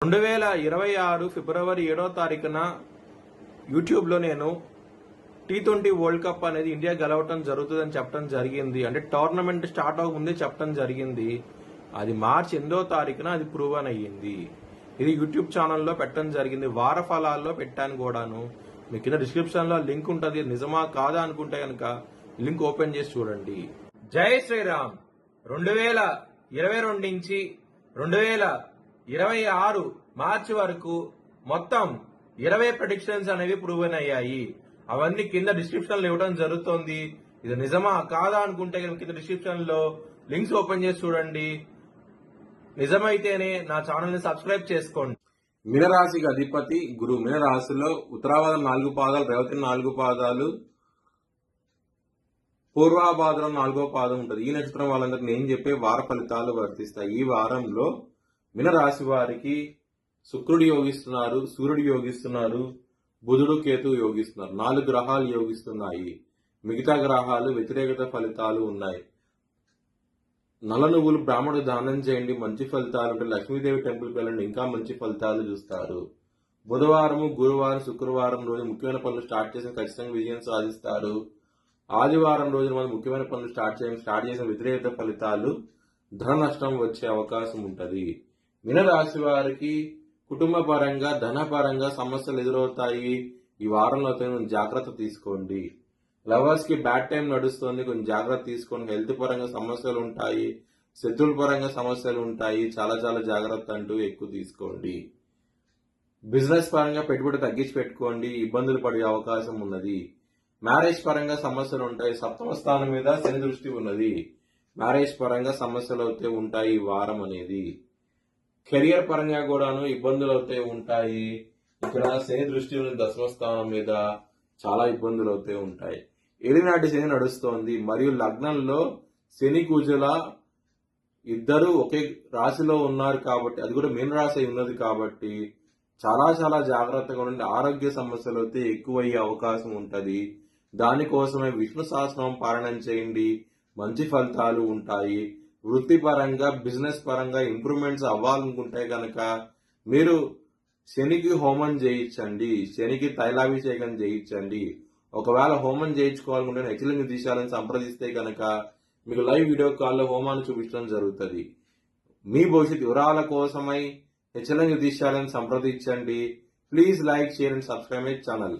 2026 ఫిబ్రవరి 7వ తారీఖున యూట్యూబ్లో నేను T20 వరల్డ్ కప్ అనేది ఇండియా గెలవటం జరుగుతుందని చెప్పడం జరిగింది. అంటే టోర్నమెంట్ స్టార్ట్ అవ్వకముందే చెప్పడం జరిగింది. అది మార్చి 8వ తారీఖున అది ప్రూవన్ అయ్యింది. ఇది యూట్యూబ్ ఛానల్లో పెట్టడం జరిగింది. వార ఫలాల్లో పెట్టాను కూడాను. మీ కింద డిస్క్రిప్షన్లో లింక్ ఉంటుంది. నిజమా కాదా అనుకుంటే కనుక లింక్ ఓపెన్ చేసి చూడండి. జై శ్రీరామ్. 2022 నుంచి 2026 మార్చి వరకు మొత్తం 20 ప్రెడిక్షన్స్ అనేవి ప్రూవెన్ అయ్యాయి. అవన్నీ కింద డిస్క్రిప్షన్ లో ఇవ్వడం జరుగుతోంది. ఇది నిజమా కాదా అనుకుంటే కింద డిస్క్రిప్షన్ లో లింక్స్ ఓపెన్ చేసి చూడండి. నిజమైతేనే నా ఛానల్ ని సబ్స్క్రైబ్ చేసుకోండి. మీనరాశికి అధిపతి గురు. మీనరాశిలో ఉత్తరాభాద్రం 4 పాదాలు, రేవతి 4 పాదాలు, పూర్వాభాద్రం 4వ పాదం ఉంటుంది. ఈ నక్షత్రం వాళ్ళందరికీ నేను చెప్పే వార ఫలితాలు వర్తిస్తాయి. ఈ వారంలో మీనరాశి వారికి శుక్రుడు యోగిస్తున్నారు, సూర్యుడు యోగిస్తున్నారు, బుధుడు కేతువు యోగిస్తున్నారు. 4 గ్రహాలు యోగిస్తున్నాయి. మిగతా గ్రహాలు వ్యతిరేకత ఫలితాలు ఉన్నాయి. నల్ల నువ్వులు బ్రాహ్మణుడు దానం చేయండి, మంచి ఫలితాలు ఉంటాయి. లక్ష్మీదేవి టెంపుల్కి వెళ్ళండి, ఇంకా మంచి ఫలితాలు చూస్తారు. బుధవారం, గురువారం, శుక్రవారం రోజు ముఖ్యమైన పనులు స్టార్ట్ చేసిన ఖచ్చితంగా విజయం సాధిస్తారు. ఆదివారం రోజున మనం ముఖ్యమైన పనులు స్టార్ట్ చేసిన వ్యతిరేకత ఫలితాలు, ధన నష్టం వచ్చే అవకాశం ఉంటుంది. మీనరాశి వారికి కుటుంబ పరంగా, ధన పరంగా సమస్యలు ఎదురవుతాయి. ఈ వారంలో కొంచెం జాగ్రత్త తీసుకోండి. లవర్స్ కి బ్యాడ్ టైం నడుస్తుంది, కొంచెం జాగ్రత్త తీసుకోండి. హెల్త్ పరంగా సమస్యలు ఉంటాయి, శత్రువుల పరంగా సమస్యలు ఉంటాయి. చాలా చాలా జాగ్రత్త అంటూ ఎక్కువ తీసుకోండి. బిజినెస్ పరంగా పెట్టుబడి తగ్గించి పెట్టుకోండి, ఇబ్బందులు పడే అవకాశం ఉన్నది. మ్యారేజ్ పరంగా సమస్యలు ఉంటాయి. 7వ స్థానం మీద శని దృష్టి ఉన్నది. మ్యారేజ్ పరంగా సమస్యలు అయితే ఉంటాయి ఈ వారం అనేది. కెరియర్ పరంగా కూడాను ఇబ్బందులు అయితే ఉంటాయి. ఇక్కడ శని దృష్టి ఉన్న 10వ స్థానం మీద చాలా ఇబ్బందులు అయితే ఉంటాయి. ఏలినాటి శని నడుస్తోంది మరియు లగ్నంలో శని కుజుల ఇద్దరు ఒకే రాశిలో ఉన్నారు కాబట్టి, అది కూడా మీన రాశి ఉన్నది కాబట్టి చాలా చాలా జాగ్రత్తగా ఉండండి. ఆరోగ్య సమస్యలు అయితే ఎక్కువయ్యే అవకాశం ఉంటది. దానికోసమే విష్ణు సహస్రనామం పారాయణం చేయండి, మంచి ఫలితాలు ఉంటాయి. వృత్తిపరంగా, బిజినెస్ పరంగా ఇంప్రూవ్మెంట్స్ అవ్వాలనుకుంటే కనుక మీరు శనికి హోమం చేయించండి, శనికి తైలాభిషేకం చేయించండి. ఒకవేళ హోమం చేయించుకోవాలనుకుంటే హెచ్చలింగ దీశాలను సంప్రదిస్తే కనుక మీకు లైవ్ వీడియో కాల్లో హోమాన్ని చూపించడం జరుగుతుంది. మీ భవిష్యత్ వివరాల కోసమై హెచ్చలింగ దీశాలను సంప్రదించండి. Please like, share and subscribe my channel.